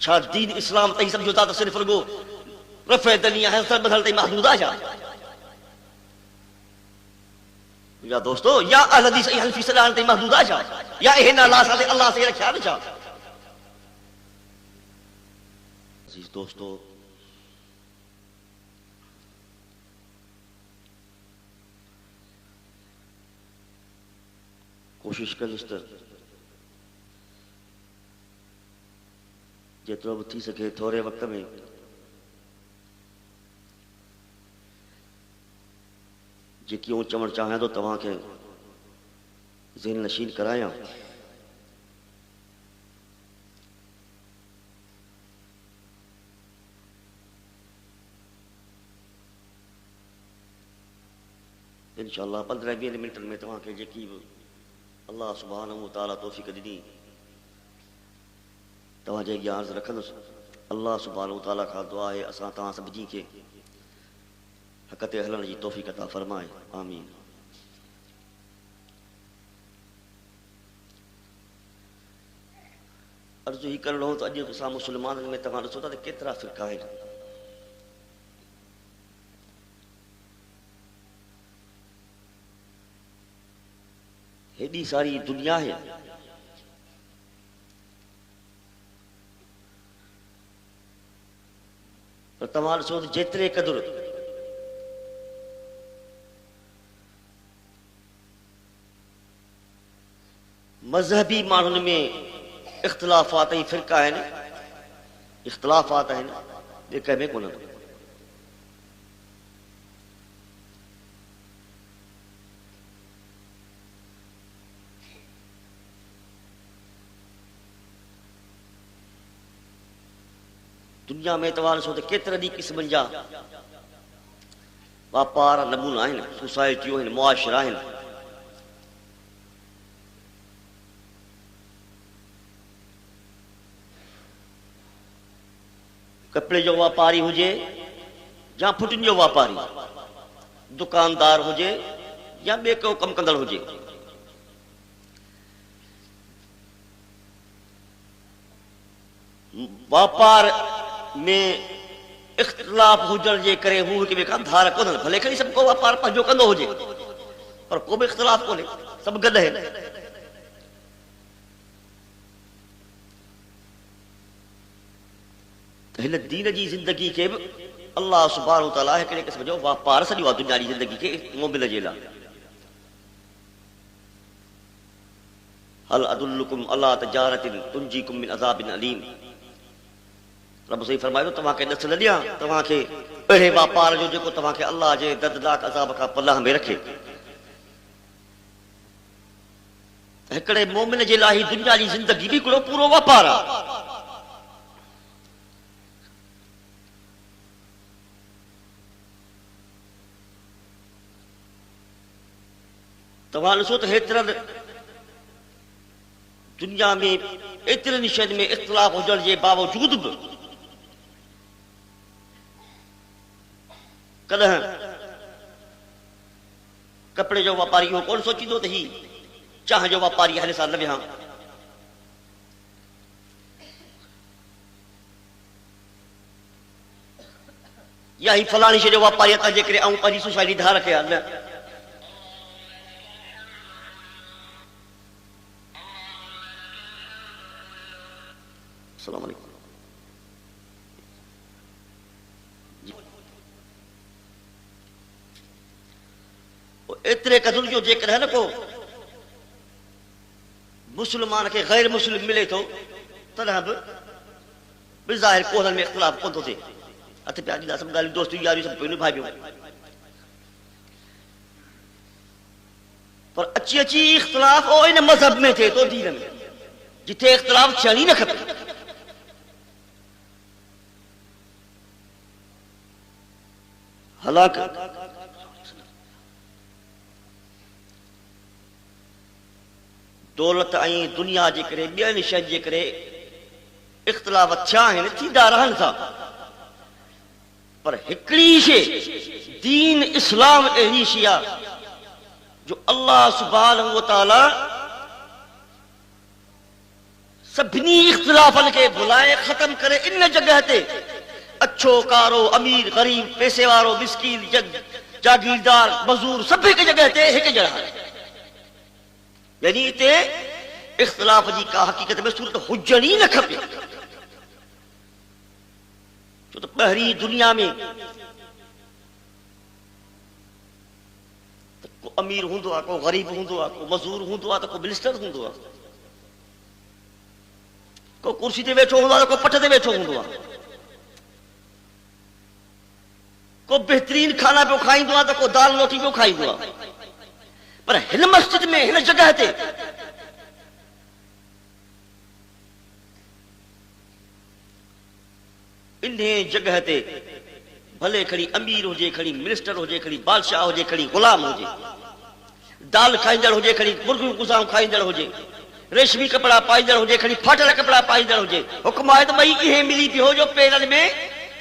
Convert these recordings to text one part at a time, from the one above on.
छा दीन इस्लाम तई समझो था तो सिर्फ रुगो रफ़े दनिया है सर बदल तई महदूद आ जा या दोस्तों या अहल हदीस हनफी सलाह तई महदूद आ जा या इहना ला साथे अल्लाह से रखा न जा। अजीज दोस्तों कोशिश कंदुसि त जेतिरो बि थी सघे थोरे वक़्त में जेकी चवणु चाहियां थो तव्हांखे ज़हन नशीन करायां। इंशाअल्लाह 15-20 मिनटनि में तव्हांखे जेकी बि अल्लाह सुब्हानहू व तआला तौफ़ीक़ ॾिनी तव्हांजे अॻियां अर्ज़ु रखंदुसि। अल्लाह सुब्हानहू व तआला खां दुआ आहे असां तव्हां सभिनी खे हक़ ते हलण जी तौफ़ीक़ अता फ़रमाए। आमीन। अर्ज़ु ही करणो हो त अॼु असां मुस्लमाननि में तव्हां ॾिसो था त केतिरा फ़िरक़ा आहिनि। हेॾी सारी दुनिया है पर तव्हां ॾिसो त जेतिरे क़दुरु मज़हबी माण्हुनि में इख़्तिलाफ़ात ऐं फ़िरक़ा आहिनि इख़्तिलाफ़ात आहिनि ॿिए कंहिं में कोन्हनि। दुनिया में तव्हां ॾिसो त केतिरनि ई क़िस्मनि जा वापार नमूना आहिनि सोसाइटियूं आहिनि मुआशिरा आहिनि। कपिड़े जो वापारी हुजे या फुटिन जो वापारी दुकानदार हुजे या ॿिए को कमु कंदड़ हुजे वापार में इख़्तिलाफ़ हुजण जे करे हू हिक ॿिए खां धार कोन्हनि। भले खणी सभु को वापार पंहिंजो कंदो हुजे पर को बि इख़्तिलाफ़ कोन्हे सभु गॾु आहिनि। त हिन दीन जी ज़िंदगी खे बि अल्लाह सुब्हानहू व तआला हिकिड़े क़िस्म जो वापार सॼो आहे दुनिया जी ज़िंदगी खे मोबिल जे लाइ। हल अदुल्लुकुम अला तिजारतिन तुंजीकुम मिन अज़ाबिन अलीम। रब सही फरमायो तव्हांखे ॾस न ॾियां तव्हांखे अहिड़े वापार जो जेको तव्हांखे अल्लाह जे दर्दनाक अज़ाब खां पनाह में रखे। हिकिड़े मोमिन जे लाइ दुनिया जी ज़िंदगी बि हिकिड़ो पूरो वापार आहे। तव्हां ॾिसो त हेतिरनि दुनिया में एतिरनि शयुनि में इख़्तिलाफ़ हुजण जे बावजूद बि कॾहिं कपिड़े जो वापारी इहो कोन सोचींदो त ही चाह जो वापारी हिन सां न विहां। या ही फलाणी शइ जो वापारी आहे तंहिंजे करे ऐं पंहिंजी सोसाइटी धार रखे आहे न। अस्सलाम वालेकुम। एतिरे क़दुर जो जेकॾहिं न को मुस्लमान खे गैर मुस्लिम मिले थो तॾहिं बि ज़ाहिर कोन्हनि में इख़्तिलाफ़ कोन थो थिए। हथ पिया ॾींदा सभु ॻाल्हियूं दोस्तियूं यारियूं सभु पियूं निभाइबियूं पर अची अची इख़्तिलाफ़ इन मज़हब में थिए थो दीन में जिथे इख़्तिलाफ़ थियण ई न खपे। हालांकि दौलत ऐं दुनिया जे करे ॿियनि शयुनि जे करे इख़्तिलाफ़ थिया आहिनि थींदा रहनि था पर हिकिड़ी शइ दीन इस्लाम अहिड़ी शइ आहे जो अल्लाह सुब्हानहू व तआला सभिनी इख्तिलाफन के भुलाए ख़त्म करे इन जगह ते अच्छो कारो अमीर गरीब पैसे वारो मिस्कीन जागीरदार मजदूर सब हिक जगह ते हिक जड़ा यानी इते इख्तिलाफ जी का हकीकत में सूरत हुजणी न खपे छो तो पहरी दुनिया में को अमीर हूंदो आहे को गरीब हूंदो आहे को मजदूर हूंदो आहे तो को मिनिस्टर हूंदो आहे को कुर्सी ते वेठो हूंदो आहे को पट ते वेठो हूंदो आहे को बेहतरीन खाना पियो खाईंदो आहे तो को दाल रोटी पियो खाईंदो आहे पर हिन मस्जिद में हिन जगह ते इन जगह ते भले खड़ी अमीर हुजे खड़ी मिनिस्टर हुजे खड़ी बादशाह हुजे खड़ी गुलाम हुजे दाल खाईंदड़ हुजे खड़ी मुर्गियूं गुज़ाम खाईंदड़ हुजे रेशमी कपड़ा पाईंदड़ हुजे खड़ी फाटल कपड़ा पाईंदड़ हुजे हुक्म आहे त ॿई इहे मिली पियो जो पेरनि में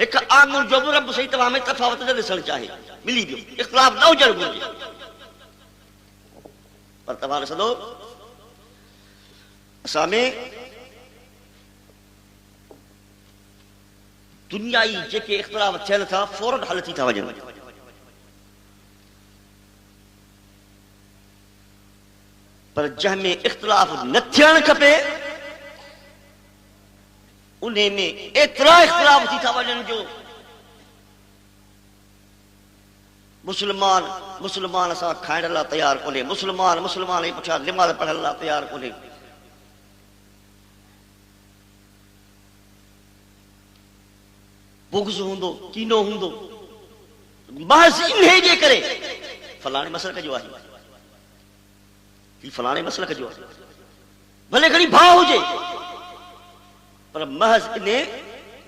हिक आंगुर जो बि रब सही तव्हां में तफ़ावत न ॾिसणु चाहे मिली पियो इख़्तिलाफ़ न हुजणु घुरिजे पर तव्हां ॾिसंदो असां में दुनियाई जेके इख्तिलाफ थियनि था फौरन हल थी था वञनि पर जंहिंमें इख्तिलाफ न थियणु खपे उन में एतिरा इख्तिलाफ थी था वञनि जो मुस्लमान सां खाइण लाइ तयारु कोन्हे मुस्लमान जे पुठियां निमाज़ पढ़ण लाइ तयारु कोन्हे बुग़्ज़ हूंदो कीनो हूंदो महज़ इन जे करे फलाणे मसलक जो आहे ही फलाणे मसलक जो आहे भले घणी भाव हुजे पर महज़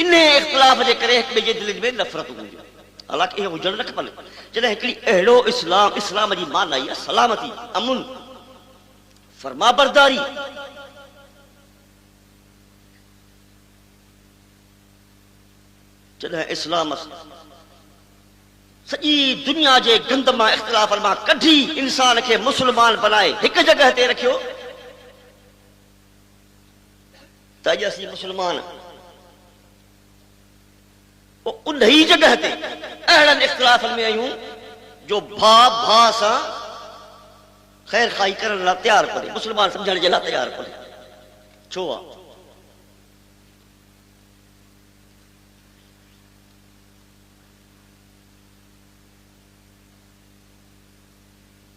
इन इख्तिलाफ जे करे हिक ॿिए जे दिलनि में नफ़रत हुजे हालांकि इहो हुजणु न खपनि जॾहिं हिकिड़ी अहिड़ो इस्लाम जी माना आहे सलामती अमुन फरमाबरदारी जॾहिं इस्लाम सॼी दुनिया जे गंद मां इख्तिलाफ मां कढी इंसान खे मुस्लमान बनाए हिक जगह ते रखियो त अॼु असीं मुस्लमान उन ई जगह ते अहिड़नि इख्तिलाफनि में आहियूं जो भाउ सां ख़ैर खाई करण लाइ तयारु कोन्हे मुस्लमान सम्झण जे लाइ तयारु कोन्हे छो आहे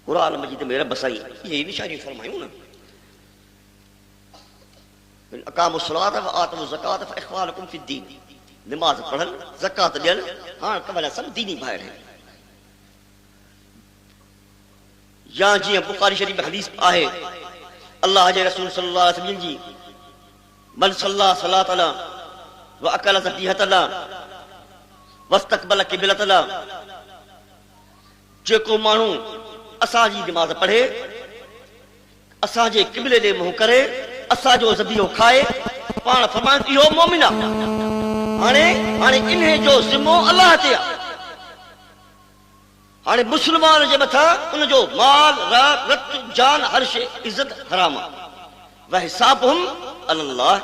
कुरान मजीद में रब साईं ये निशानी फरमायूं न अकामु सलात व आतु ज़कात फ इख्वानुकुम फिद्दीन नमाज पढ़न ज़कात ॾियन हां कमला सब दीनी भाइर है या जी बुखारी शरीफ में हदीस आहे अल्लाह जे रसूल सल्लल्लाहु अलैहि वसल्लम जी मन सल्ला सलातला व अकल ज़बीहतला वस्तकबल क़िबलतला जेको माण्हू असांजी नमाज़ पढ़े असांजे क़िबले ॾे मुंहुं करे असांजो ज़बीहो खाए पाण फरमाइनि इहो मोमिन आहे हाणे इन जो ज़िम्मो अल्लाह ते आहे हाणे मुस्लमान जे मथां उनजो माल रत जान हर शइ इज़त हराम आहे व हिसाबुहुम अल्लाह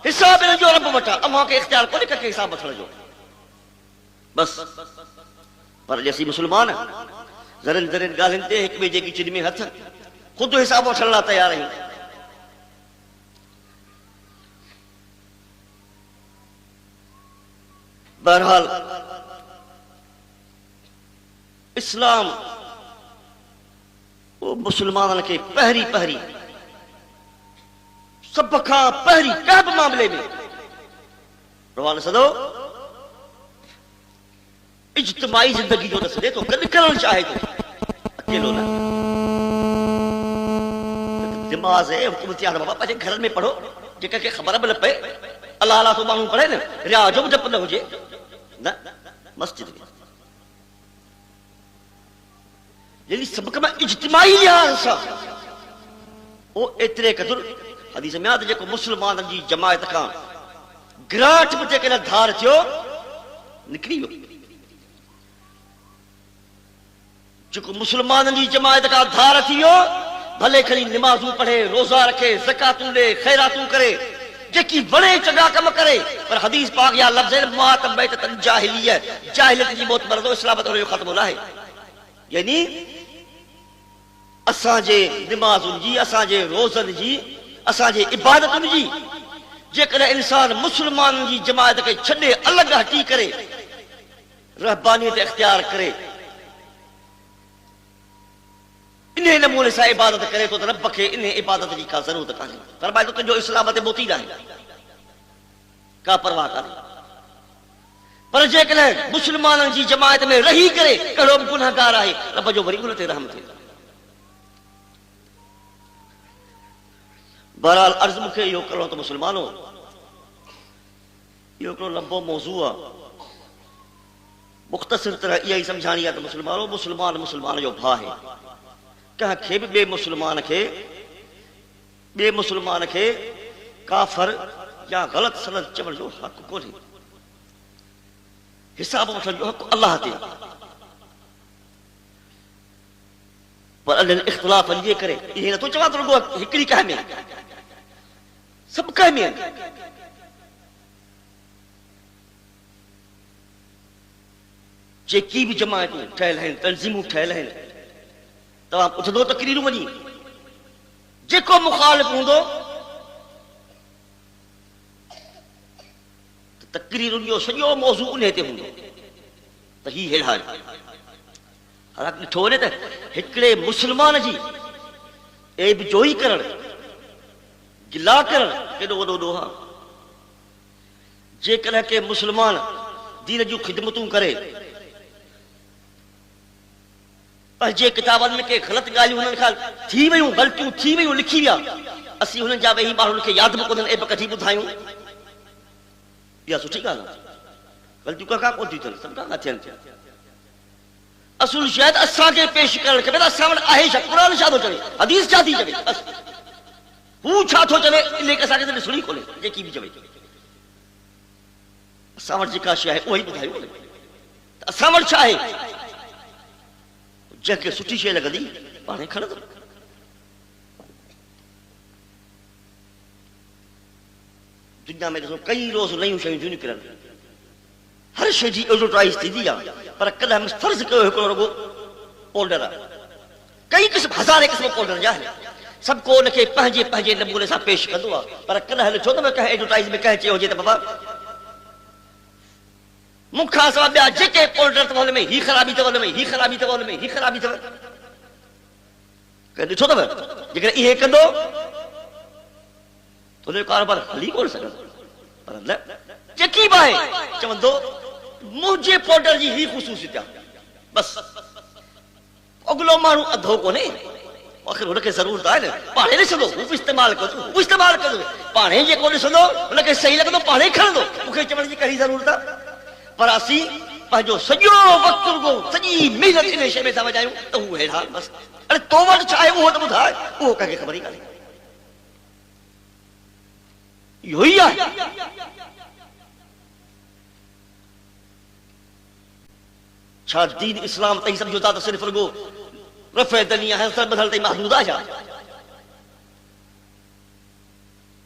हिसाब इन जो रब वटां अव्हां खे इख्तियार कोन्हे कंहिंखे हिसाब वठण जो बस पर असीं मुस्लमान ज़रनि ॻाल्हियुनि ते हिक ॿिए जे किचन में हथ ख़ुदि हिसाब वठण लाइ तयारु आहियूं बहरहाल इस्लाम वो मुसलमाननि खे पहिरीं सभ खां पहिरीं कंहिं बि मामले में रवान सदो इज्तिमाई जिंदगी जो दस दे तो गॾु करणु चाहे थो अकेलो न नमाज़ हुकुम थिया बाबा पंहिंजे घर में पढ़ो जेका खे ख़बर बि न पए अलाह अलाह तो माण्हू पढ़े न रियाज़ जो बि डपु न हुजे न मस्जिद में यानी सभ खां इज्तिमाई लिहाज़ सां ओ एतिरे क़दुरु हदीस में आहे त जेको मुस्लमाननि जी जमायत खां गिराट बि जेकॾहिं धार थियो निकिरी वियो जेको मुसलमाननि जी जमायत खां धार थी वियो भले खणी निमाज़ूं पढ़े रोज़ा रखे ज़कातूं ॾे ख़ैरातूं करे जेकी वणे चङा कम करे पर हदीस पाक या लफ्ज़ मात बैत जाहिलियत जाहिलियत जी मौत मरदो इस्लाम तो खत्म न आहे यानी असांजे नमाज़ुनि जी असांजे रोज़नि जी असांजे इबादतुनि जी जेकॾहिं इंसान मुस्लमाननि जी जमायत खे छॾे अलॻि हटी करे रहबानियत इख्तियार करे इन नमूने सां इबादत करे तो रब खे इन इबादत जी का ज़रूरत कान्हे फरमाए तो तुंहिंजो इस्लाम ते मोती नाहे का परवाह कान्हे पर जेकॾहिं मुस्लमाननि जी जमायत में रही करे कहिड़ो बि गुनहगार आहे रब जो वरी उन ते रहम थिए बहरहाल अर्ज़ मूंखे इहो करिणो त मुस्लमानो इहो हिकिड़ो लंबो मौज़ू आहे मुख़्तसिर तरह इहा ई सम्झाणी आहे त मुस्लमानो मुस्लमान मुस्लमान जो भाउ आहे कंहिंखे बि ॿिए मुस्लमान खे काफ़र या ग़लति सनद चवण जो हक़ कोन्हे हिसाब वठण जो हक़ अलाह ते पर अॼु इख़्तिलाफ़नि जे करे इहे नथो चवां त रुॻो हिकिड़ी कंहिं में सभु कंहिं में जेकी बि जमायतूं ठहियल आहिनि तंज़ीमूं ठहियल आहिनि तव्हां पुछंदो तकरीरूं वञी जेको मुखालिफ़ हूंदो तकरीरुनि जो सॼो मौज़ू उन ते हूंदो त ही हेड़ा हालांकि ॾिठो वञे त हिकिड़े मुस्लमान जी ऐब जोई करण गिला करण केॾो वॾो ॾोह आहे जेकॾहिं के मुस्लमान दीन जूं ख़िदमतूं करे पंहिंजे किताबनि में के ग़लति ॻाल्हियूं हुननि खां थी वियूं ग़लतियूं थी वियूं लिखी विया असीं हुननि जा वेही माण्हुनि खे यादि बि कोन्हनि ऐब कढी ॿुधायूं इहा सुठी ॻाल्हि आहे ग़लतियूं कंहिंखां कोन थियूं थियनि सभु खां थियनि असुल शायद असांखे पेश करणु खपे त असां वटि आहे छा क़ुर छा थो चवे हदीस छा थी चवे हू छा थो चवे इन खे असांखे त ॾिसणी कोन्हे जेकी बि चवे असां वटि जेका शइ आहे उहा ई ॿुधायूं त असां वटि छा आहे जंहिंखे सुठी शइ लॻंदी पाण खणंदो दुनिया में ॾिसो कई रोज़ नयूं शयूं थियूं निकिरनि हर शइ जी एडवर्टाइज़ थींदी आहे पर कॾहिं फर्ज़ कयो हिकिड़ो रुॻो पाउडर आहे कई क़िस्म हज़ारे क़िस्म पाउडर जा आहिनि सभु को हुनखे पंहिंजे पंहिंजे नमूने सां पेश कंदो आहे पर कॾहिं ॾिठो त कंहिं एडवर्टाइज़ में कंहिं चयो हुजे त बाबा मूंखां सवाइ ॿिया जेके पाउडर अथव हुन में ही ख़राबी अथव हुन में ही ख़राबी अथव हुन में ही ख़राबी अथव कंहिं ॾिठो अथव जेकॾहिं इहे कंदो त हुनजो कारोबार हली कोन सघंदो पर न जेकी बि आहे चवंदो मुंहिंजे पाउडर जी ही ख़ुशूसियत आहे बसि अॻिलो माण्हू अधो कोन्हे आख़िर हुनखे ज़रूरत आहे न पाणे ॾिसंदो हू बि इस्तेमालु कंदो पाणे जेको ॾिसंदो हुनखे सही लॻंदो पाणे ई खणंदो मूंखे चवण जी कहिड़ी ज़रूरत आहे पर असीं पंहिंजो सॼो वक़्तु रुॻो सॼी महिनत इन शइ में था वॼायूं त हू हेड़ा बसि अरे तो वटि छा आहे उहो त ॿुधाए उहो कंहिंखे ख़बर ई कान्हे इहो ई आहे छा दीन इस्लाम ताईं सम्झो था त सिर्फ़ु रुॻो रफ़े दनी आहे सर बदल ताईं महदूद आहे छा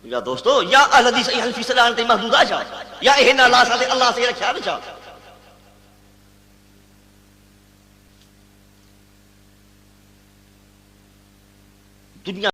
या दोस्तो या अहल हदीस ऐं हनफी सॾाइण ताईं महदूद आहे छा या इहे नाला असांखे अलाह से रखिया न छा दुनिया